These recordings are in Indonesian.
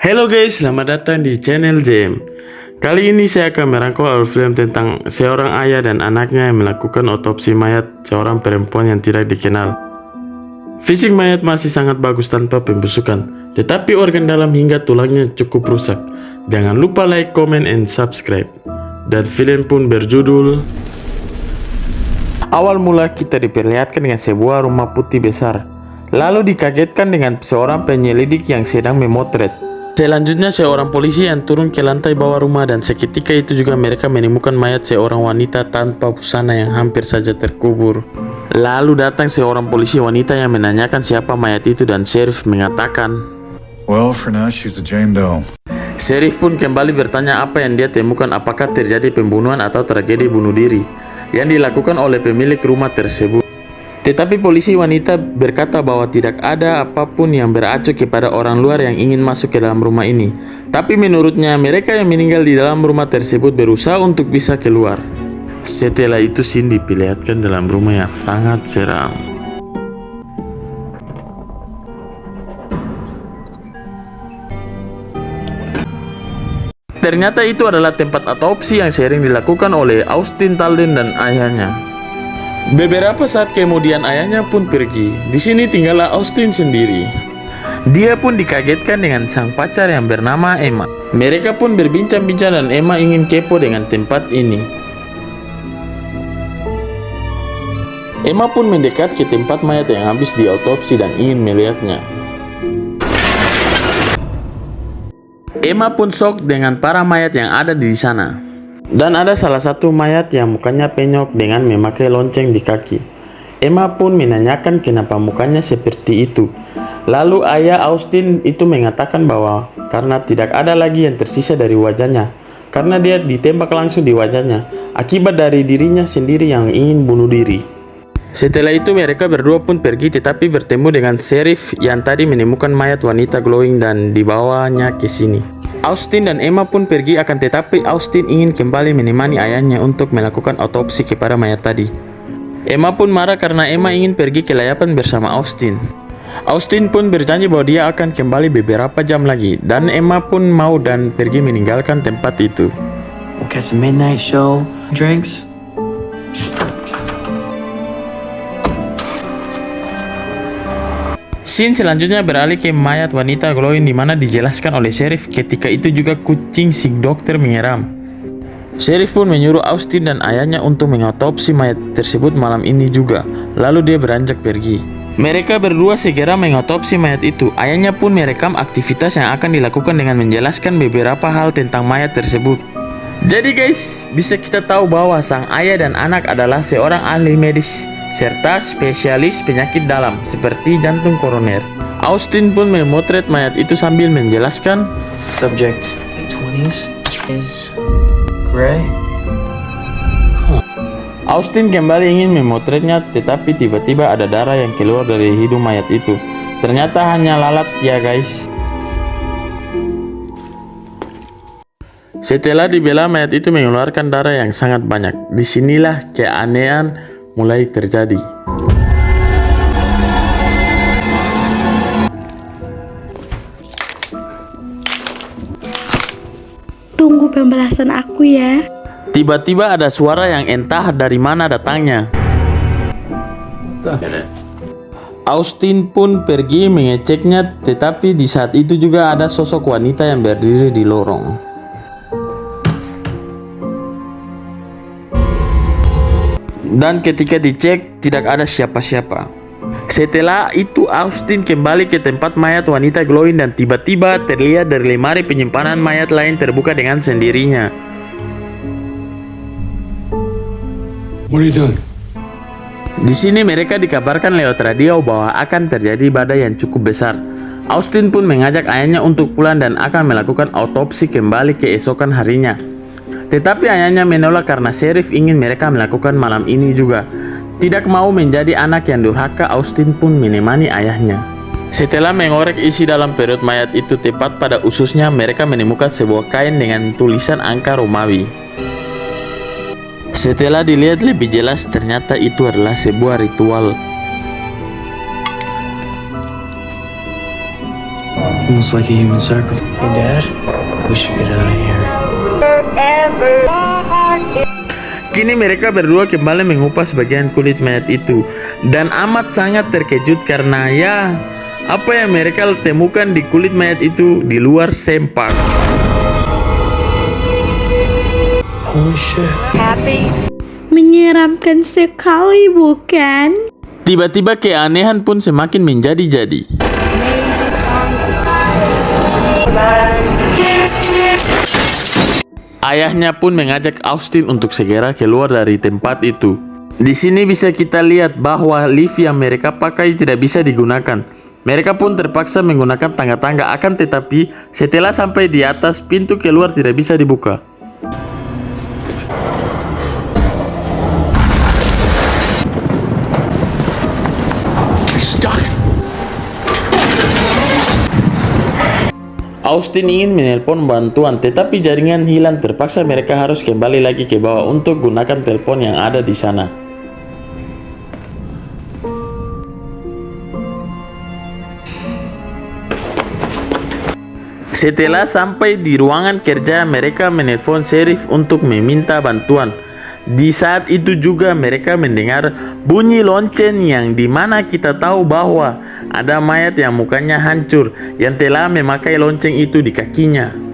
Halo guys, selamat datang di channel JM. Kali ini saya akan merangkum alur film tentang seorang ayah dan anaknya yang melakukan otopsi mayat seorang perempuan yang tidak dikenal. Fisik mayat masih sangat bagus tanpa pembusukan, tetapi organ dalam hingga tulangnya cukup rusak. Jangan lupa like, comment, and subscribe. Dan film pun berjudul Awal mula kita diperlihatkan dengan sebuah rumah putih besar, lalu dikagetkan dengan seorang penyelidik yang sedang memotret. Selanjutnya seorang polisi yang turun ke lantai bawah rumah, dan seketika itu juga mereka menemukan mayat seorang wanita tanpa busana yang hampir saja terkubur. Lalu datang seorang polisi wanita yang menanyakan siapa mayat itu, dan sheriff mengatakan, Well, for now she's a Jane Doe. Sheriff pun kembali bertanya apa yang dia temukan, apakah terjadi pembunuhan atau tragedi bunuh diri yang dilakukan oleh pemilik rumah tersebut. Tetapi polisi wanita berkata bahwa tidak ada apapun yang beracu kepada orang luar yang ingin masuk ke dalam rumah ini. Tapi menurutnya mereka yang meninggal di dalam rumah tersebut berusaha untuk bisa keluar. Setelah itu Cindy diperlihatkan dalam rumah yang sangat seram. Ternyata itu adalah tempat otopsi yang sering dilakukan oleh Austin Talden dan ayahnya. Beberapa saat kemudian ayahnya pun pergi. Di sini tinggallah Austin sendiri. Dia pun dikagetkan dengan sang pacar yang bernama Emma. Mereka pun berbincang-bincang dan Emma ingin kepo dengan tempat ini. Emma pun mendekat ke tempat mayat yang habis diotopsi dan ingin melihatnya. Emma pun shock dengan para mayat yang ada di sana. Dan ada salah satu mayat yang mukanya penyok dengan memakai lonceng di kaki. Emma pun menanyakan kenapa mukanya seperti itu. Lalu ayah Austin itu mengatakan bahwa karena tidak ada lagi yang tersisa dari wajahnya, karena dia ditembak langsung di wajahnya akibat dari dirinya sendiri yang ingin bunuh diri. Setelah itu mereka berdua pun pergi, tetapi bertemu dengan sheriff yang tadi menemukan mayat wanita glowing dan dibawanya ke sini. Austin dan Emma pun pergi, akan tetapi Austin ingin kembali menemani ayahnya untuk melakukan otopsi kepada mayat tadi. Emma pun marah karena Emma ingin pergi ke layapan bersama Austin. Austin pun berjanji bahwa dia akan kembali beberapa jam lagi, dan Emma pun mau dan pergi meninggalkan tempat itu. We'll catch a midnight show, drinks. Scene selanjutnya beralih ke mayat wanita glowing, di mana dijelaskan oleh sheriff ketika itu juga kucing si dokter mengeram. Sheriff pun menyuruh Austin dan ayahnya untuk mengotopsi mayat tersebut malam ini juga. Lalu dia beranjak pergi. Mereka berdua segera mengotopsi mayat itu. Ayahnya pun merekam aktivitas yang akan dilakukan dengan menjelaskan beberapa hal tentang mayat tersebut. Jadi guys, bisa kita tahu bahwa sang ayah dan anak adalah seorang ahli medis serta spesialis penyakit dalam seperti jantung koroner. Austin pun memotret mayat itu sambil menjelaskan, Subject, late 20s, is gray. Austin kembali ingin memotretnya, tetapi tiba-tiba ada darah yang keluar dari hidung mayat itu. Ternyata hanya lalat ya guys. Setelah dibela, mayat itu mengeluarkan darah yang sangat banyak. Disinilah keanehan mulai terjadi. Tunggu pembalasan aku ya. Tiba-tiba ada suara yang entah dari mana datangnya. Austin pun pergi mengeceknya, tetapi di saat itu juga ada sosok wanita yang berdiri di lorong. Dan ketika dicek, tidak ada siapa-siapa. Setelah itu Austin kembali ke tempat mayat wanita glowing, dan tiba-tiba terlihat dari lemari penyimpanan mayat lain terbuka dengan sendirinya. What are you doing? Di sini mereka dikabarkan lewat radio bahwa akan terjadi badai yang cukup besar. Austin pun mengajak ayahnya untuk pulang dan akan melakukan otopsi kembali keesokan harinya. Tetapi ayahnya menolak karena sheriff ingin mereka melakukan malam ini juga. Tidak mau menjadi anak yang durhaka, Austin pun menemani ayahnya. Setelah mengorek isi dalam perut mayat itu tepat pada ususnya, mereka menemukan sebuah kain dengan tulisan angka Romawi. Setelah dilihat lebih jelas, ternyata itu adalah sebuah ritual. Almost like a human sacrifice. Hey, Dad. We should get out of here. Kini mereka berdua kembali mengupas bagian kulit mayat itu dan amat sangat terkejut karena ya, apa yang mereka temukan di kulit mayat itu di luar sempak. Holy shit. Menyeramkan sekali, bukan? Tiba-tiba keanehan pun semakin menjadi-jadi. Ayahnya pun mengajak Austin untuk segera keluar dari tempat itu. Di sini bisa kita lihat bahwa lift yang mereka pakai tidak bisa digunakan. Mereka pun terpaksa menggunakan tangga-tangga, akan tetapi setelah sampai di atas, pintu keluar tidak bisa dibuka. Austin ingin menelpon bantuan, tetapi jaringan hilang. Terpaksa mereka harus kembali lagi ke bawah untuk gunakan telepon yang ada di sana. Setelah sampai di ruangan kerja, mereka menelpon sheriff untuk meminta bantuan. Di saat itu juga mereka mendengar bunyi lonceng yang dimana kita tahu bahwa ada mayat yang mukanya hancur yang telah memakai lonceng itu di kakinya.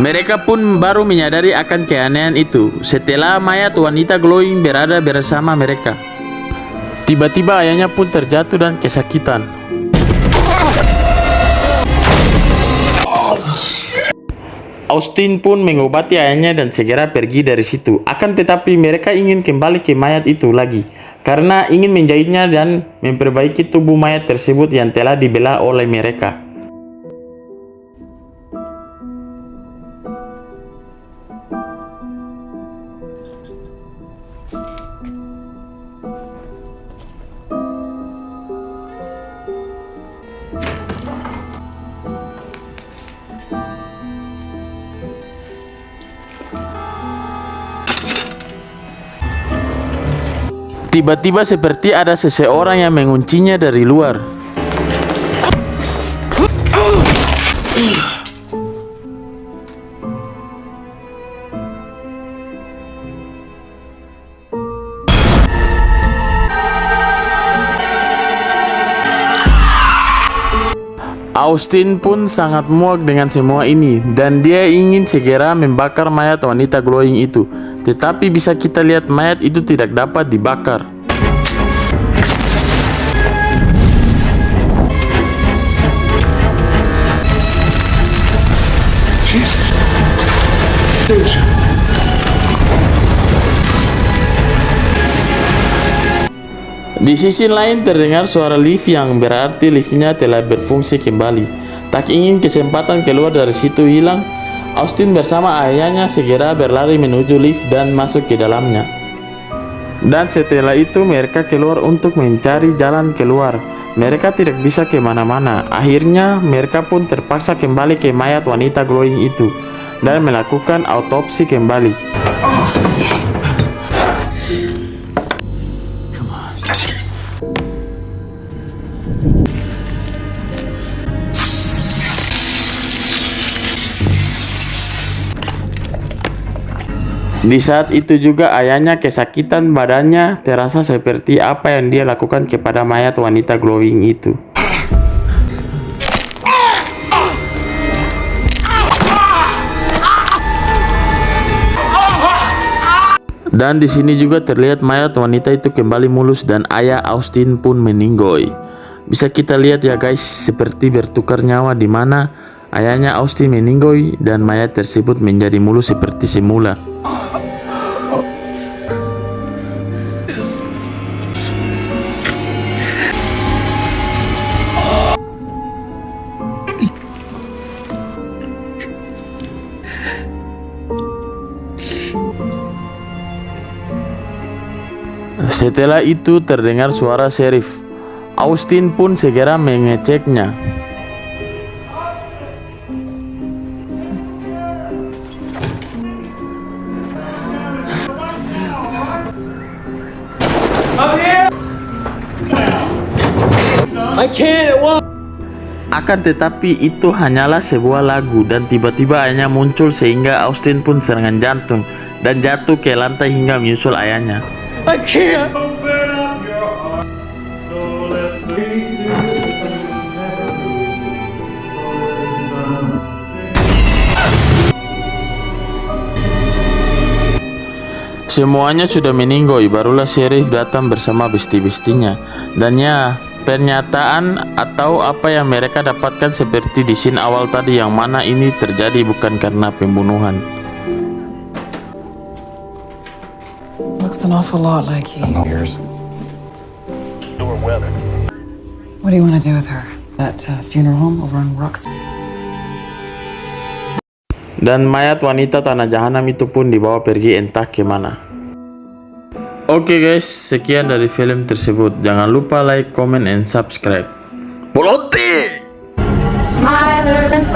Mereka pun baru menyadari akan keanehan itu setelah mayat wanita glowing berada bersama mereka. Tiba-tiba ayahnya pun terjatuh dan kesakitan. Austin pun mengobati ayahnya dan segera pergi dari situ. Akan tetapi mereka ingin kembali ke mayat itu lagi karena ingin menjahitnya dan memperbaiki tubuh mayat tersebut yang telah dibelah oleh mereka. Tiba-tiba seperti ada seseorang yang menguncinya dari luar. Austin pun sangat muak dengan semua ini dan dia ingin segera membakar mayat wanita glowing itu. Tetapi bisa kita lihat mayat itu tidak dapat dibakar. Di sisi lain terdengar suara lift yang berarti liftnya telah berfungsi kembali. Tak ingin kesempatan keluar dari situ hilang, Austin bersama ayahnya segera berlari menuju lift dan masuk ke dalamnya. Dan setelah itu mereka keluar untuk mencari jalan keluar. Mereka tidak bisa kemana-mana. Akhirnya mereka pun terpaksa kembali ke mayat wanita glowing itu dan melakukan autopsi kembali. Di saat itu juga ayahnya kesakitan, badannya terasa seperti apa yang dia lakukan kepada mayat wanita glowing itu. Dan di sini juga terlihat mayat wanita itu kembali mulus dan ayah Austin pun meninggoy. Bisa kita lihat ya guys, seperti bertukar nyawa di mana ayahnya Austin meninggoy dan mayat tersebut menjadi mulus seperti semula. Setelah itu terdengar suara sheriff. Austin pun segera mengeceknya. I can't. What? Akan tetapi itu hanyalah sebuah lagu dan tiba-tiba ayahnya muncul sehingga Austin pun serangan jantung dan jatuh ke lantai hingga menyusul ayahnya. I can't. Semuanya sudah meninggoy, barulah sheriff datang bersama besti-bestinya. Dan ya, pernyataan atau apa yang mereka dapatkan seperti di scene awal tadi, yang mana ini terjadi bukan karena pembunuhan. Looks an awful lot like he. Years. What do you want to do with her? That funeral home over on Rocks? Dan mayat wanita tanah jahanam itu pun dibawa pergi entah kemana. Oke guys, sekian dari film tersebut. Jangan lupa like, comment, and subscribe. Polote! Smiler than